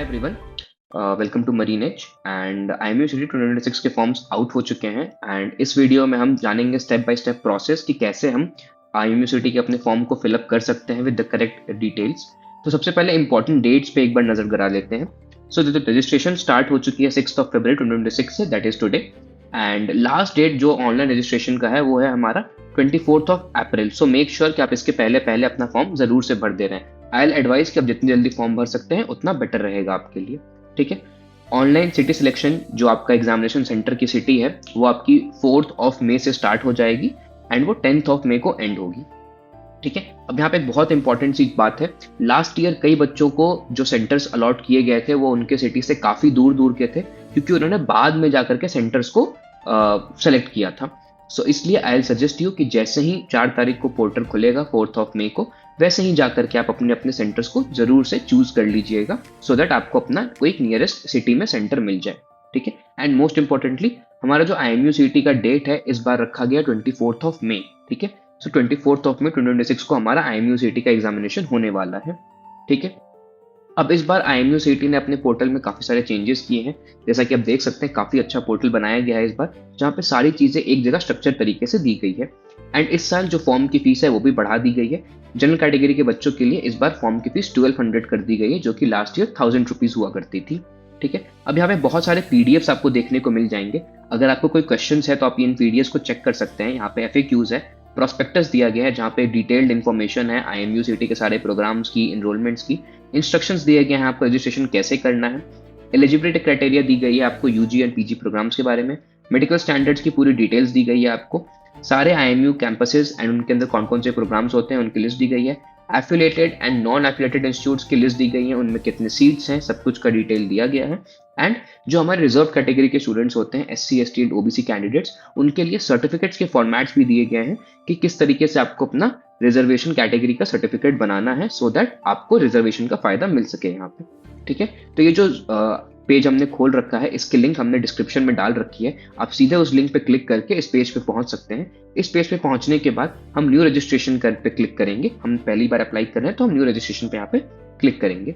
Everyone, welcome to marine edge and IMU CET 2026 के forms out हो चुके हैं एंड इस वीडियो में हम जानेंगे स्टेप बाय स्टेप प्रोसेस कि कैसे हम IMU सिटी के अपने फॉर्म को फिलअप कर सकते हैं विद द करेक्ट डिटेल्स। तो सबसे पहले इंपॉर्टेंट डेट्स पे एक बार नजर करा लेते हैं। सो रजिस्ट्रेशन स्टार्ट हो चुकी है 6 फरवरी 2026 से, that is today, and last date जो ऑनलाइन रजिस्ट्रेशन का है वो है हमारा 24 अप्रैल। सो मेक श्योर कि आप इसके पहले पहले अपना फॉर्म जरूर से भर दे रहे हैं। आई एडवाइस कि आप जितनी जल्दी फॉर्म भर सकते हैं उतना बेटर रहेगा आपके लिए। ठीक है, ऑनलाइन सिटी सिलेक्शन जो आपका एग्जामिनेशन सेंटर की सिटी है वो आपकी 4 मई से स्टार्ट हो जाएगी एंड वो 10 मई को एंड होगी। ठीक है, अब यहाँ पे एक बहुत इंपॉर्टेंट सी बात है। लास्ट ईयर कई बच्चों को जो सेंटर्स अलॉट किए गए थे वो उनके सिटी से काफी दूर दूर के थे, क्योंकि उन्होंने बाद में जाकर के सेंटर्स को सेलेक्ट किया था। सो इसलिए आई सजेस्ट यू कि जैसे ही 4 तारीख को पोर्टल खुलेगा 4 मई को, वैसे ही जाकर के आप अपने अपने सेंटर्स को जरूर से चूज कर लीजिएगा, सो दैट आपको अपना कोई नियरेस्ट सिटी में सेंटर मिल जाए। ठीक है, एंड मोस्ट इंपॉर्टेंटली हमारा जो IMU सिटी का डेट है इस बार रखा गया 24 मई। ठीक है, सो 24 मई 2026 को हमारा IMU सिटी का एग्जामिनेशन होने वाला है। ठीक है, अब इस बार IMU सिटी ने अपने पोर्टल में काफी सारे चेंजेस किए हैं। जैसा कि आप देख सकते हैं काफी अच्छा पोर्टल बनाया गया है इस बार, जहाँ पे सारी चीजें एक जगह स्ट्रक्चर तरीके से दी गई है। एंड इस साल जो फॉर्म की फीस है वो भी बढ़ा दी गई है। जनरल कैटेगरी के बच्चों के लिए इस बार फॉर्म की फीस 1200 कर दी गई है, जो कि लास्ट ईयर 1000 रुपीज हुआ करती थी। ठीक है, अब यहाँ पे बहुत सारे PDFs आपको देखने को मिल जाएंगे। अगर आपको कोई क्वेश्चन है तो आप इन PDFs को चेक कर सकते हैं। यहाँ पे FAQs है, प्रोस्पेक्टस दिया गया है जहाँ पे डिटेल्ड इन्फॉर्मेशन है IMU सिटी के सारे प्रोग्राम्स की, इनरोलमेंट्स की, इंस्ट्रक्शंस दिए गए हैं आपको रजिस्ट्रेशन कैसे करना है, एलिजिबिलिटी क्राइटेरिया दी गई है आपको UG एंड PG प्रोग्राम्स के बारे में, मेडिकल स्टैंडर्ड्स की पूरी डिटेल्स दी गई है आपको, सारे IMU कैंपसेस एंड उनके अंदर कौन कौन से प्रोग्राम्स होते हैं उनकी लिस्ट दी गई है, affiliated and non affiliated institutes की लिस्ट दी गई है, उनमें कितने सीट्स हैं, सब कुछ का डिटेल दिया गया है। एंड जो हमारे रिजर्व कैटेगरी के स्टूडेंट्स होते हैं, SC ST and OBC candidates, उनके लिए सर्टिफिकेट्स के फॉर्मेट्स भी दिए गए हैं कि किस तरीके से आपको अपना रिजर्वेशन कैटेगरी का सर्टिफिकेट बनाना है, सो दैट आपको रिजर्वेशन का फायदा मिल सके यहाँ पे। ठीक है, तो ये जो पेज हमने खोल रखा है इसकी लिंक हमने डिस्क्रिप्शन में डाल रखी है। आप सीधे उस लिंक पे क्लिक करके इस पेज पे पहुंच सकते हैं। इस पेज पे पहुंचने के बाद हम न्यू रजिस्ट्रेशन कर पे क्लिक करेंगे। हम पहली बार अप्लाई कर रहे हैं तो हम न्यू रजिस्ट्रेशन पे यहाँ पे क्लिक करेंगे।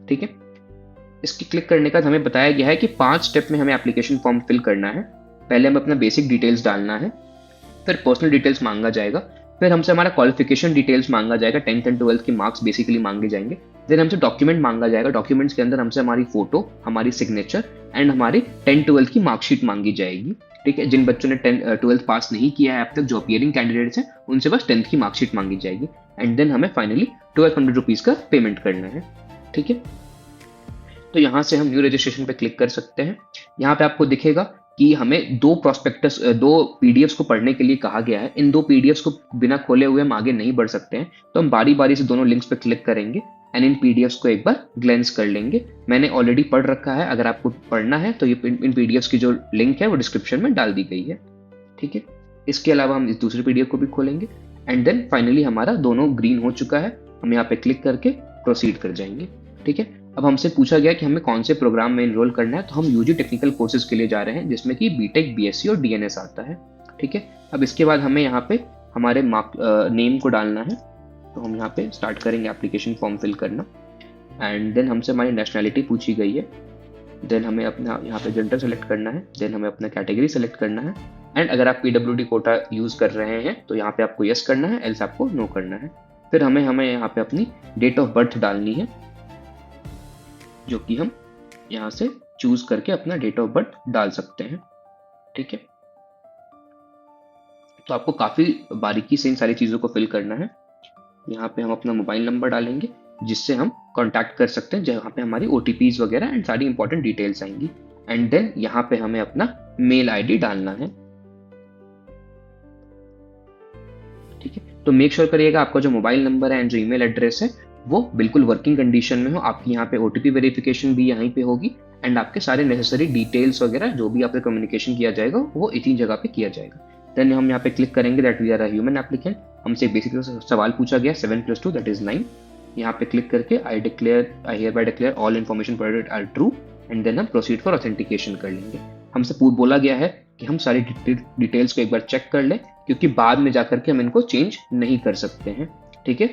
ठीक है, इसकी क्लिक करने का हमें बताया गया है कि 5 स्टेप में हमें एप्लीकेशन फॉर्म फिल करना है। पहले हमें अपना बेसिक डिटेल्स डालना है, फिर पर्सनल डिटेल्स मांगा जाएगा, फिर हमसे हमारा क्वालिफिकेशन डिटेल्स मांगा जाएगा, 10th एंड 12th के मार्क्स बेसिकली मांगे जाएंगे। देन हमसे डॉक्यूमेंट मांगा जाएगा, डॉक्यूमेंट्स के अंदर हमसे हमारी फोटो, हमारी सिग्नेचर एंड हमारी 10th 12th की मार्कशीट मांगी जाएगी। ठीक है, जिन बच्चों ने 12th पास नहीं किया है अब तक, जो अपीयरिंग कैंडिडेट्स हैं, उनसे बस 10th की मार्कशीट मांगी जाएगी। एंड देन हमें फाइनली 1200 रुपीज का पेमेंट करना है। ठीक है, तो यहाँ से हम न्यू रजिस्ट्रेशन पे क्लिक कर सकते हैं। यहाँ पे आपको दिखेगा कि हमें 2 PDFs को पढ़ने के लिए कहा गया है। इन 2 PDFs को बिना खोले हुए हम आगे नहीं बढ़ सकते हैं, तो हम बारी बारी से दोनों लिंक्स पे क्लिक करेंगे एंड इन PDFs को एक बार ग्लेंस कर लेंगे। मैंने ऑलरेडी पढ़ रखा है, अगर आपको पढ़ना है तो ये इन PDFs की जो लिंक है वो डिस्क्रिप्शन में डाल दी गई है। ठीक है, इसके अलावा हम इस दूसरे PDF को भी खोलेंगे एंड देन फाइनली हमारा दोनों ग्रीन हो चुका है। हम यहाँ पे क्लिक करके प्रोसीड कर जाएंगे। ठीक है, अब हमसे पूछा गया कि हमें कौन से प्रोग्राम में एनरोल करना है, तो हम UG टेक्निकल कोर्सेज के लिए जा रहे हैं, जिसमें कि BTech BSc और DNS आता है। ठीक है, अब इसके बाद हमें यहाँ पे हमारे नेम को डालना है, तो हम यहाँ पे स्टार्ट करेंगे एप्लीकेशन फॉर्म फिल करना। एंड देन हमसे हमारी नेशनैलिटी पूछी गई है। देन हमें अपना यहाँ पे जेंडर सेलेक्ट करना है। देन हमें अपना कैटेगरी सेलेक्ट करना है। एंड अगर आप PWD कोटा यूज कर रहे हैं तो यहाँ पे आपको यस करना है, एल्स आपको नो करना है। फिर हमें यहाँ पे अपनी डेट ऑफ बर्थ डालनी है, जो कि हम यहाँ से चूज करके अपना डेट ऑफ बर्थ डाल सकते हैं। ठीक है, तो आपको काफी बारीकी से इन सारी चीजों को फिल करना है। यहाँ पे हम अपना मोबाइल नंबर डालेंगे, जिससे हम कांटेक्ट कर सकते हैं, जहाँ पे हमारी OTPs वगैरह एंड सारी इंपॉर्टेंट डिटेल्स आएंगी। एंड देन यहाँ पे हमें अपना मेल ID डालना है। ठीक है, तो मेक श्योर करिएगा आपका जो मोबाइल नंबर है एंड जो ईमेल एड्रेस है वो बिल्कुल वर्किंग कंडीशन में हो। आपकी यहाँ पे OTP वेरिफिकेशन भी यहीं पे होगी एंड आपके सारे नेसेसरी डिटेल्स वगैरह जो भी आपसे कम्युनिकेशन किया जाएगा वो इसी जगह पे किया जाएगा। देन हम यहाँ पे क्लिक करेंगे that we are a human applicant. हमसे बेसिकली सवाल पूछा गया 7 + 2 दैट इज 9। यहाँ पे क्लिक करके I hereby declare all information provided are true and then हम प्रोसीड फॉर ऑथेंटिकेशन कर लेंगे। हमसे बोला गया है कि हम सारी डिटेल्स को एक बार चेक कर लें, क्योंकि बाद में जाकर के हम इनको चेंज नहीं कर सकते हैं। ठीक है,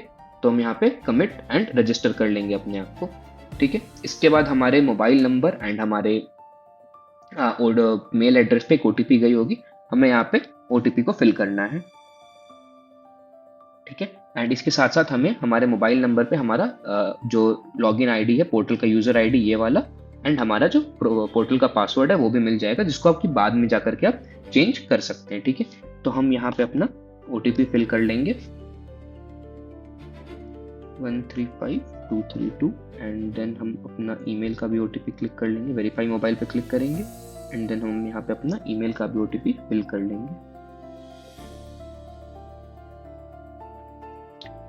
तो हम यहाँ पे कमिट एंड रजिस्टर कर लेंगे अपने आप को। ठीक है। इसके बाद हमारे मोबाइल नंबर एंड हमारे मेल एड्रेस पे एक ओटीपी गई होगी, हमें यहाँ पे ओटीपी को फिल करना है। ठीक है। एंड इसके साथ साथ हमें हमारे मोबाइल नंबर पे हमारा जो लॉगिन आईडी है, पोर्टल का यूजर आईडी ये वाला, एंड हमारा जो पोर्टल का पासवर्ड है वो भी मिल जाएगा, जिसको आपकी बाद में जाकर के आप चेंज कर सकते हैं। ठीक है। तो हम यहाँ पे अपना ओटीपी फिल कर लेंगे 135232 एंड देन हम अपना ईमेल का भी ओटीपी क्लिक कर लेंगे, वेरीफाई मोबाइल पे क्लिक करेंगे एंड देन हम यहाँ पे अपना ईमेल का भी ओटीपी फिल कर लेंगे।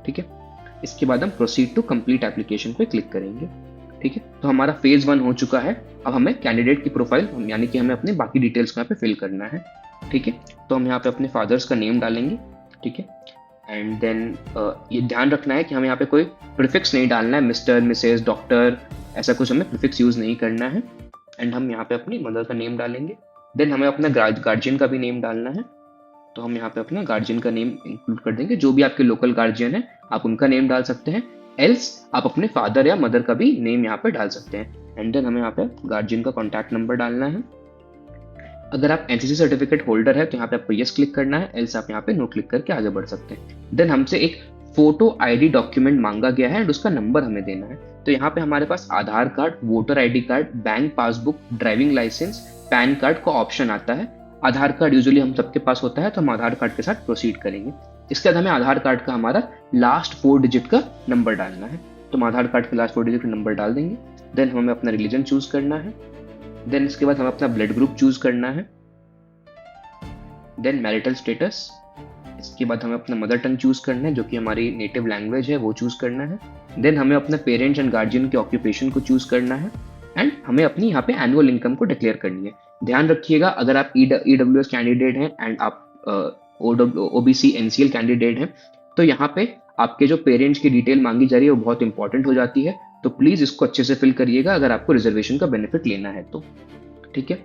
ठीक है। इसके बाद हम प्रोसीड टू कंप्लीट एप्लीकेशन पे क्लिक करेंगे। ठीक है। तो हमारा फेज 1 हो चुका है। अब हमें कैंडिडेट की प्रोफाइल यानी कि हमें अपने बाकी डिटेल्स को यहाँ पे फिल करना है। ठीक है। तो हम यहाँ पे अपने फादर्स का नेम डालेंगे। ठीक है। एंड देन ये ध्यान रखना है कि हमें यहाँ पे कोई प्रीफिक्स नहीं डालना है, मिस्टर, मिसेज, डॉक्टर, ऐसा कुछ हमें प्रीफिक्स यूज नहीं करना है। एंड हम यहाँ पे अपनी मदर का नेम डालेंगे। देन हमें अपना गार्जियन का भी नेम डालना है, तो हम यहाँ पे अपना गार्जियन का नेम इंक्लूड कर देंगे। जो भी आपके लोकल गार्जियन है आप उनका नेम डाल सकते हैं, एल्स आप अपने फादर या मदर का भी नेम यहाँ पे डाल सकते हैं। एंड देन हमें यहाँ पे गार्जियन का कॉन्टैक्ट नंबर डालना है। अगर आप एनसीसी सर्टिफिकेट होल्डर है तो यहाँ पे आपको यस क्लिक करना है, एल्स आप यहाँ पे नो क्लिक करके आगे बढ़ सकते हैं। देन हमसे एक फोटो आईडी डॉक्यूमेंट मांगा गया है एंड उसका नंबर हमें देना है। तो यहाँ पे हमारे पास Aadhaar card, voter ID card, bank passbook, driving licence, PAN card का ऑप्शन आता है। आधार कार्ड यूजुअली हम सबके पास होता है, तो हम आधार कार्ड के साथ प्रोसीड करेंगे। इसके बाद हमें आधार कार्ड का हमारा लास्ट 4 डिजिट का नंबर डालना है, तो हम आधार कार्ड के लास्ट 4 डिजिट का नंबर डाल देंगे। देन हमें अपना रिलीजन चूज करना है। देन इसके बाद हमें अपना ब्लड ग्रुप चूज करना है। Then marital status. इसके बाद हमें अपना मदर टंग चूज करना है, जो कि हमारी नेटिव लैंग्वेज है, वो चूज करना है। देन हमें अपने पेरेंट्स एंड गार्जियन के ऑक्यूपेशन को चूज करना है एंड हमें अपनी यहाँ पे एनुअल इनकम को डिक्लेयर करनी है। ध्यान रखिएगा, अगर आप ईडब्ल्यूएस कैंडिडेट हैं एंड आप ओबीसी एनसीएल कैंडिडेट हैं, तो यहाँ पे आपके जो पेरेंट्स की डिटेल मांगी जा रही है वो बहुत इंपॉर्टेंट हो जाती है, तो प्लीज इसको अच्छे से फिल करिएगा अगर आपको रिजर्वेशन का बेनिफिट लेना है तो। ठीक है।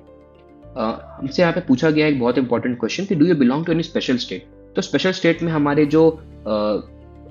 हमसे यहाँ पे पूछा गया एक बहुत इंपॉर्टेंट क्वेश्चन कि do you belong to any special state. तो स्पेशल स्टेट में हमारे जो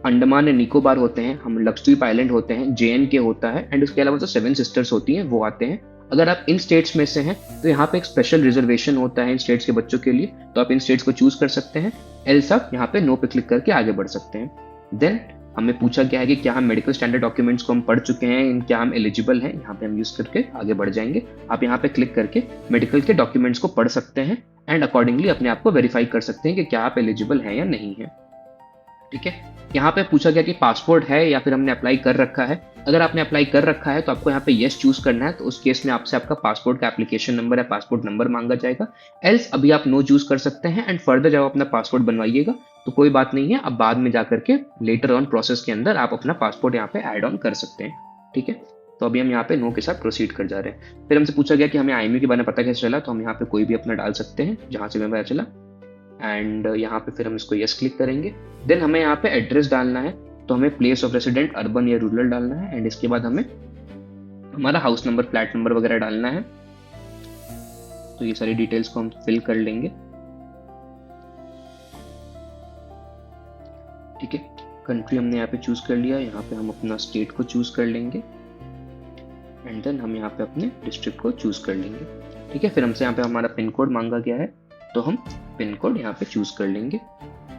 अंडमान एंड निकोबार होते हैं, हम लक्षद्वीप आइलैंड होते हैं, JNK होता है एंड उसके अलावा जो 7 सिस्टर्स होती हैं वो आते हैं। अगर आप इन स्टेट्स में से हैं तो यहाँ पे एक स्पेशल रिजर्वेशन होता है इन स्टेट्स के बच्चों के लिए, तो आप इन स्टेट्स को चूज कर सकते हैं, एल्स आप यहाँ पे नो पे क्लिक करके आगे बढ़ सकते हैं। देन हमें पूछा गया है कि क्या हम मेडिकल स्टैंडर्ड डॉक्यूमेंट्स को हम पढ़ चुके हैं, क्या हम एलिजिबल हैं, यहाँ पे हम यूज करके आगे बढ़ जाएंगे। आप यहाँ पे क्लिक करके मेडिकल के डॉक्यूमेंट्स को पढ़ सकते हैं एंड अकॉर्डिंगली अपने आप को वेरीफाई कर सकते हैं कि क्या आप एलिजिबल हैं या नहीं है। ठीक है। यहाँ पे पूछा गया कि पासपोर्ट है या फिर हमने अप्लाई कर रखा है। अगर आपने अप्लाई कर रखा है तो आपको यहाँ पे यस चूज करना है, तो उस केस में आपसे आपका पासपोर्ट का एप्लीकेशन नंबर या पासपोर्ट नंबर मांगा जाएगा, एल्स अभी आप नो चूज कर सकते हैं एंड फर्दर जब अपना पासपोर्ट बनवाइएगा तो कोई बात नहीं है, अब बाद में जाकर के लेटर ऑन प्रोसेस के अंदर आप अपना पासपोर्ट यहाँ पे ऐड ऑन कर सकते हैं। ठीक है। तो अभी हम यहाँ पे नो के साथ प्रोसीड कर जा रहे हैं। फिर हमसे पूछा गया कि हमें IMU के बारे में पता कैसे चला, तो हम यहाँ पे कोई भी अपना डाल सकते हैं जहाँ से हमें पता चला एंड यहाँ पे फिर हम इसको यस क्लिक करेंगे। देन हमें यहाँ पे एड्रेस डालना है, तो हमें प्लेस ऑफ रेसिडेंट अर्बन या रूरल डालना है एंड इसके बाद हमें हमारा हाउस नंबर, फ्लैट नंबर वगैरह डालना है। तो ये सारी डिटेल्स को हम फिल कर लेंगे। ठीक है। कंट्री हमने यहाँ पे चूज कर लिया, यहाँ पे हम अपना स्टेट को चूज कर लेंगे एंड देन हम यहाँ पे अपने डिस्ट्रिक्ट को चूज कर लेंगे। ठीक है। फिर हमसे यहाँ पे हमारा पिन कोड मांगा गया है, तो हम पिन कोड यहाँ पे चूज कर लेंगे।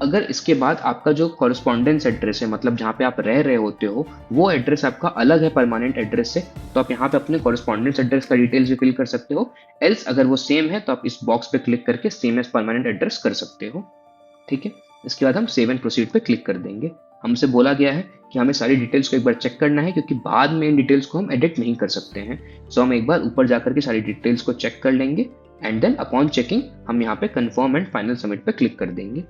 अगर इसके बाद आपका जो कॉरेस्पॉन्डेंस एड्रेस है, मतलब जहाँ पे आप रह रहे होते हो, वो एड्रेस आपका अलग है परमानेंट एड्रेस से, तो आप यहाँ पे अपने कॉरेस्पॉन्डेंस एड्रेस का डिटेल्स भी फिल कर सकते हो, एल्स अगर वो सेम है तो आप इस बॉक्स पे क्लिक करके सेम एज परमानेंट एड्रेस कर सकते हो। ठीक है। इसके बाद हम सेव एंड प्रोसीड पे क्लिक कर देंगे। हमसे बोला गया है कि हमें सारी डिटेल्स को एक बार चेक करना है, क्योंकि बाद में इन डिटेल्स को हम एडिट नहीं कर सकते हैं। सो हम एक बार ऊपर जाकर के सारी डिटेल्स को चेक कर लेंगे एंड देन अपॉन चेकिंग हम यहाँ पे कंफर्म एंड फाइनल सबमिट पे क्लिक कर देंगे।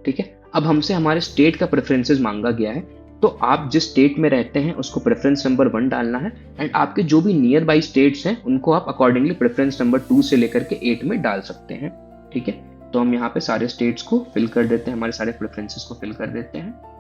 ठीक है। अब हमसे हमारे स्टेट का प्रेफरेंसेस मांगा गया है, तो आप जिस स्टेट में रहते हैं उसको प्रेफरेंस नंबर 1 डालना है एंड आपके जो भी नियर बाई स्टेट्स हैं उनको आप अकॉर्डिंगली प्रेफरेंस नंबर 2 से लेकर के 8 में डाल सकते हैं। ठीक है। तो हम यहाँ पे सारे स्टेट्स को फिल कर देते हैं, हमारे सारे प्रेफरेंसेस को फिल कर देते हैं।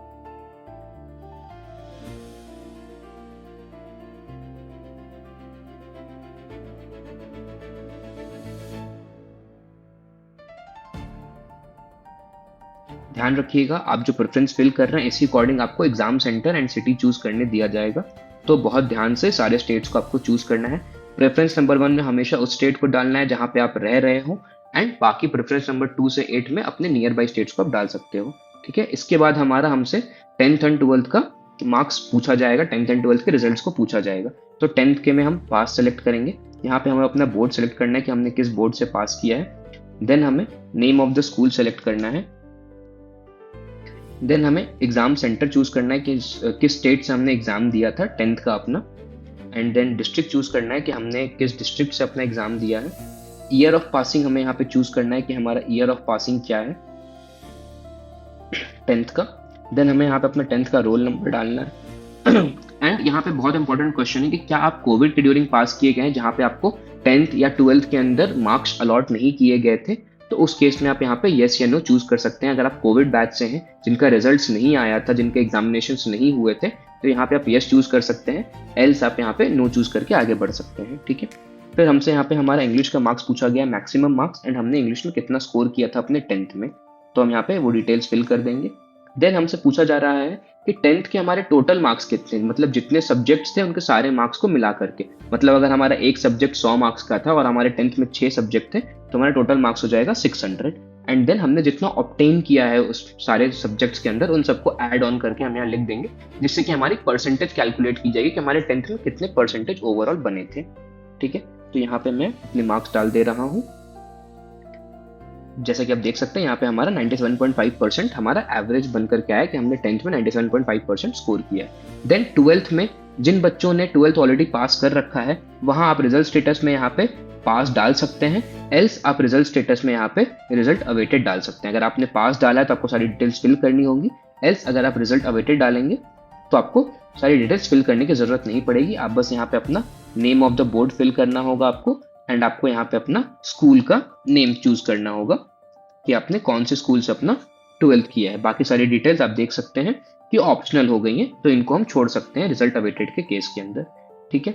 ध्यान रखिएगा, आप जो प्रेफरेंस फिल कर रहे हैं इसी अकॉर्डिंग आपको exam centre and city choose करने दिया जाएगा। तो बहुत ध्यान से सारे स्टेट्स को आपको चूज करना है। प्रेफरेंस नंबर 1 में हमेशा उस स्टेट को डालना है जहाँ पे आप रह रहे हो, एंड बाकी प्रेफरेंस नंबर 2 से 8 में अपने नियर बाई स्टेट्स को आप डाल सकते हो। ठीक है, इसके बाद हमारा हमसे 10th एंड 12th का मार्क्स पूछा जाएगा, 10th एंड 12th के रिजल्ट्स को पूछा जाएगा। तो 10th के में हम पास सेलेक्ट करेंगे। यहाँ पे हमें अपना बोर्ड सेलेक्ट करना है कि हमने किस बोर्ड से पास किया है। देन हमें name of the school select करना है। देन हमें एग्जाम सेंटर चूज करना है कि किस स्टेट से हमने एग्जाम दिया था 10th का अपना। एंड देन डिस्ट्रिक्ट चूज करना है कि हमने किस डिस्ट्रिक्ट से अपना एग्जाम दिया है। ईयर ऑफ पासिंग हमें यहाँ पे चूज करना है कि हमारा ईयर ऑफ पासिंग क्या है 10th का। देन हमें यहाँ पे अपना 10th का रोल नंबर डालना है। एंड यहाँ पे बहुत इंपॉर्टेंट क्वेश्चन है कि क्या आप कोविड के ड्यूरिंग पास किए गए हैं, जहाँ पे आपको 10th या 12th के अंदर मार्क्स अलॉट नहीं किए गए थे, तो उस केस में आप यहाँ पे येस या नो चूज कर सकते हैं। अगर आप कोविड बैच से हैं जिनका रिजल्ट्स नहीं आया था, जिनके एग्जामिनेशंस नहीं हुए थे, तो यहाँ पे आप येस चूज कर सकते हैं, एल्स आप यहाँ पे नो चूज करके आगे बढ़ सकते हैं। ठीक है, फिर हमसे यहाँ पे हमारा इंग्लिश का मार्क्स पूछा गया, मैक्सिमम मार्क्स, एंड हमने इंग्लिश में कितना स्कोर किया था अपने 10th में, तो हम यहाँ पे वो डिटेल्स फिल कर देंगे। देन हमसे पूछा जा रहा है कि 10th के हमारे टोटल मार्क्स कितने, मतलब जितने सब्जेक्ट्स थे उनके सारे मार्क्स को मिला करके। मतलब अगर हमारा एक सब्जेक्ट 100 मार्क्स का था और हमारे 10th में 6 सब्जेक्ट थे, तो हमारा टोटल मार्क्स हो जाएगा 600। एंड देन हमने जितना ऑब्टेन किया है उस सारे सब्जेक्ट्स के अंदर, उन सबको ऐड ऑन करके हम यहाँ लिख देंगे, जिससे कि हमारी परसेंटेज कैलकुलेट की जाएगी कि हमारे 10th में कितने परसेंटेज ओवरऑल बने थे। ठीक है, तो यहाँ पे मैं अपने मार्क्स डाल दे रहा हूँ। जैसा कि आप देख सकते हैं यहाँ पे हमारा 97.5% हमारा एवरेज बनकर के आया कि हमने 10th में 97.5% स्कोर किया है। देन 12th में जिन बच्चों ने 12th ऑलरेडी पास कर रखा है, वहां आप रिजल्ट स्टेटस में यहाँ पे पास डाल सकते हैं, एल्स आप रिजल्ट स्टेटस में यहाँ पे रिजल्ट अवेटेड डाल सकते हैं। अगर आपने पास डाला है तो आपको सारी डिटेल्स फिल करनी होगी, एल्स अगर आप रिजल्ट अवेटेड डालेंगे तो आपको सारी डिटेल्स फिल करने की जरूरत नहीं पड़ेगी। आप बस यहाँ पे अपना name of the board fill करना होगा आपको, एंड आपको यहाँ पे अपना स्कूल का नेम चूज करना होगा कि आपने कौन से स्कूल से अपना 12th किया है। बाकी सारी डिटेल्स आप देख सकते हैं कि ऑप्शनल हो गई हैं, तो इनको हम छोड़ सकते हैं रिजल्ट अवेटेड के केस के अंदर। ठीक है,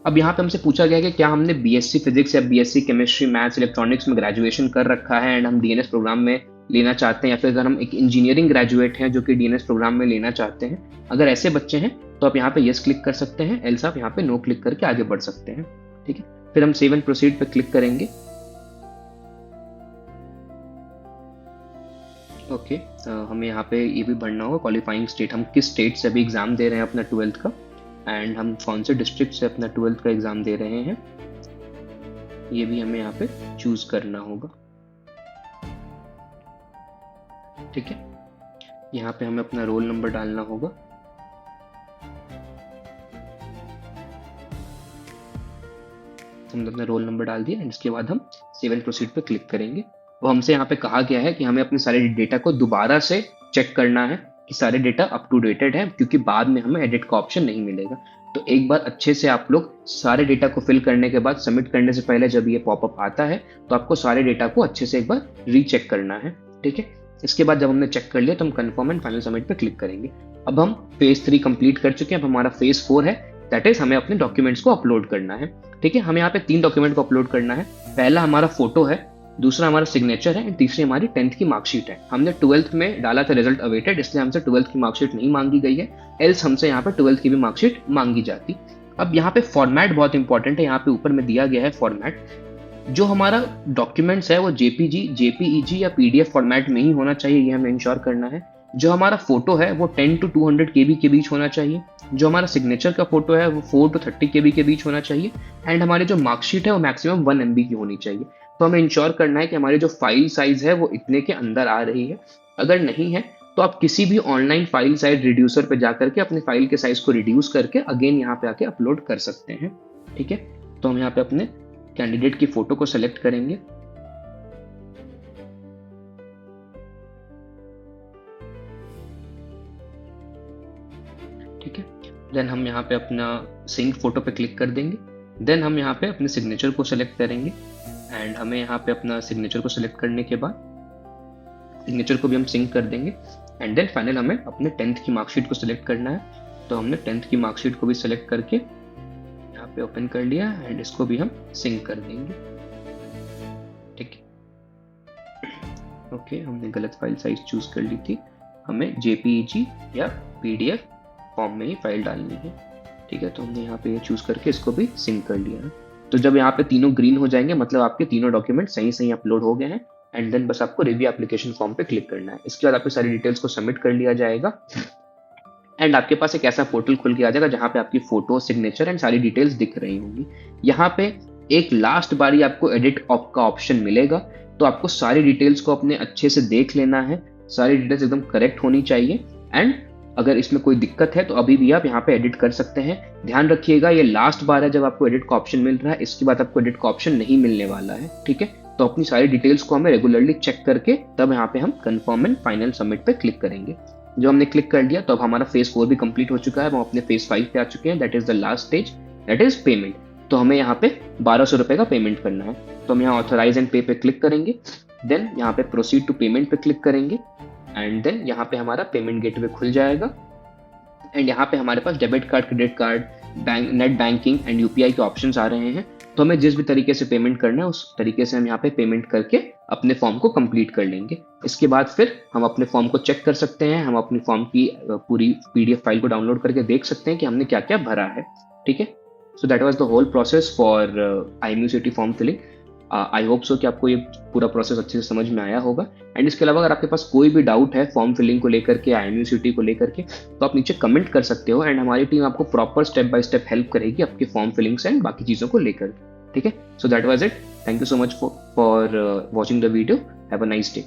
अब यहाँ पे हमसे पूछा गया कि क्या हमने बीएससी फिजिक्स या बीएससी केमिस्ट्री, मैथ्स, इलेक्ट्रॉनिक्स में ग्रेजुएशन कर रखा है एंड हम डीएनएस प्रोग्राम में लेना चाहते हैं, या फिर अगर हम एक इंजीनियरिंग ग्रेजुएट हैं जो कि डीएनएस प्रोग्राम में लेना चाहते हैं। अगर ऐसे बच्चे हैं तो आप यहाँ पे यस क्लिक कर सकते हैं, एल्स आप यहाँ पे नो क्लिक करके आगे बढ़ सकते हैं। ठीक है, फिर हम सेव एंड प्रोसीड पे क्लिक करेंगे। ओके, हमें यहाँ पे ये भी भरना होगा क्वालिफाइंग स्टेट, हम किस स्टेट से अभी एग्जाम दे रहे हैं अपना 12th का, एंड हम कौन से डिस्ट्रिक्ट से अपना 12th का एग्जाम दे रहे हैं, ये भी हमें यहाँ पे चूज करना होगा। ठीक है, यहाँ पे हमें अपना रोल नंबर डालना होगा। हमने अपना रोल नंबर डाल दिया, एंड इसके बाद हम सेव एंड प्रोसीड पे क्लिक करेंगे। वो हमसे यहाँ पे कहा गया है कि हमें अपने सारे डेटा को दोबारा से चेक करना है कि सारे डेटा अप टू डेटेड है, क्योंकि बाद में हमें एडिट का ऑप्शन नहीं मिलेगा। तो एक बार अच्छे से आप लोग सारे डेटा को फिल करने के बाद सबमिट करने से पहले जब ये पॉपअप आता है तो आपको सारे डेटा को अच्छे से एक बार रीचेक करना है। ठीक है, इसके बाद जब हमने चेक कर लिया तो हम कंफर्म एंड फाइनल सबमिट पे क्लिक करेंगे। अब हम फेज 3 कंप्लीट कर चुके हैं, अब हमारा फेज 4 है, दैट इज हमें अपने डॉक्यूमेंट्स को अपलोड करना है। ठीक है, हमें यहाँ पे 3 डॉक्यूमेंट को अपलोड करना है। पहला हमारा फोटो है, दूसरा हमारा सिग्नेचर है, तीसरी हमारी 10th की मार्कशीट है। हमने 12th में डाला था रिजल्ट अवेटेड, इसलिए हमसे 12th की मार्कशीट नहीं मांगी गई है, एल्स हमसे यहाँ पे 12th की भी मार्कशीट मांगी जाती। अब यहाँ पे फॉर्मेट बहुत इंपॉर्टेंट है, यहाँ पे ऊपर में दिया गया है फॉर्मेट। जो हमारा डॉक्यूमेंट्स है वो जेपीजी, जेपीईजी या पीडीएफ फॉर्मेट में ही होना चाहिए, ये हमें इंश्योर करना है। जो हमारा फोटो है वो 10 to 200 KB के बीच होना चाहिए। जो हमारा सिग्नेचर का फोटो है वो 4 to 30 KB के बीच होना चाहिए। एंड हमारी जो मार्कशीट है वो मैक्सिमम 1 MB की होनी चाहिए। तो हमें इंश्योर करना है कि हमारी जो फाइल साइज है वो इतने के अंदर आ रही है। अगर नहीं है तो आप किसी भी ऑनलाइन फाइल साइज रिड्यूसर पे जाकर के अपने फाइल के साइज को रिड्यूस करके अगेन यहाँ पे आके अपलोड कर सकते हैं। ठीक है, तो हम यहाँ पे अपने कैंडिडेट की फोटो को सेलेक्ट करेंगे। ठीक है, देन हम यहाँ पे अपना सिंक फोटो पे क्लिक कर देंगे। देन हम यहाँ पे अपने सिग्नेचर को सेलेक्ट करेंगे, एंड हमें यहाँ पे अपना सिग्नेचर को सेलेक्ट करने के बाद सिग्नेचर को भी हम सिंक कर देंगे। एंड देन फाइनल हमें अपने 10th की मार्कशीट को सिलेक्ट करना है। तो हमने 10th की मार्कशीट को भी सिलेक्ट करके यहाँ पे ओपन कर लिया, एंड इसको भी हम सिंक कर देंगे। ठीक है, ओके, हमने गलत फाइल साइज चूज कर ली थी, हमें जेपीईजी या पीडीएफ फॉर्म में ही फाइल डालनी है। ठीक है, तो हमने यहाँ पे चूज करके इसको भी सिंक कर लिया है। तो जब यहाँ पे तीनों ग्रीन हो जाएंगे मतलब आपके तीनों डॉक्यूमेंट सही सही अपलोड हो गए हैं, एंड देन बस आपको रिव्यू एप्लीकेशन फॉर्म पे क्लिक करना है। इसके बाद आपकी सारी डिटेल्स को सबमिट कर लिया जाएगा एंड आपके पास एक ऐसा पोर्टल खुल के आ जाएगा जहाँ पे आपकी फोटो, सिग्नेचर एंड सारी डिटेल्स दिख रही होंगी। यहाँ पे एक लास्ट बारी आपको एडिट का ऑप्शन मिलेगा, तो आपको सारी डिटेल्स को अपने अच्छे से देख लेना है, सारी डिटेल्स एकदम करेक्ट होनी चाहिए एंड अगर इसमें कोई दिक्कत है तो अभी भी आप यहाँ पे एडिट कर सकते हैं। ध्यान रखिएगा ये लास्ट बार है जब आपको एडिट का ऑप्शन मिल रहा है, इसके बाद आपको एडिट का ऑप्शन नहीं मिलने वाला है, ठीक है। तो अपनी सारी डिटेल्स को हमें रेगुलरली चेक करके तब यहाँ पे हम कंफर्म एंड फाइनल सबमिट पे क्लिक करेंगे। जो हमने क्लिक कर दिया तो अब हमारा फेज 4 भी कंप्लीट हो चुका है, हम अपने फेज 5 पे आ चुके हैं, that is the last stage, that is payment. तो हमें यहाँ पे 1200 रुपए का पेमेंट करना है, तो हम यहाँ ऑथराइज एंड पे पे क्लिक करेंगे, देन यहाँ पे प्रोसीड टू पेमेंट पे क्लिक करेंगे एंड देन यहाँ पे हमारा पेमेंट गेटवे खुल जाएगा एंड यहाँ पे हमारे पास debit card, credit card, net banking and UPI के ऑप्शंस आ रहे हैं। तो हमें जिस भी तरीके से पेमेंट करना है उस तरीके से हम यहाँ पे पेमेंट करके अपने फॉर्म को कंप्लीट कर लेंगे। इसके बाद फिर हम अपने फॉर्म को चेक कर सकते हैं, हम अपनी फॉर्म की पूरी पीडीएफ फाइल को डाउनलोड करके देख सकते हैं कि हमने क्या क्या भरा है, ठीक है। So that was the whole process for IMUCT form filling. I hope so कि आपको ये पूरा प्रोसेस अच्छे से समझ में आया होगा एंड इसके अलावा अगर आपके पास कोई भी डाउट है फॉर्म फिलिंग को लेकर के, IMUCT को लेकर के, तो आप नीचे कमेंट कर सकते हो एंड हमारी टीम आपको proper step by step help करेगी आपके फॉर्म फिलिंग्स एंड बाकी चीज़ों को लेकर, ठीक है। So that was it, thank you so much for watching the video, have a nice day.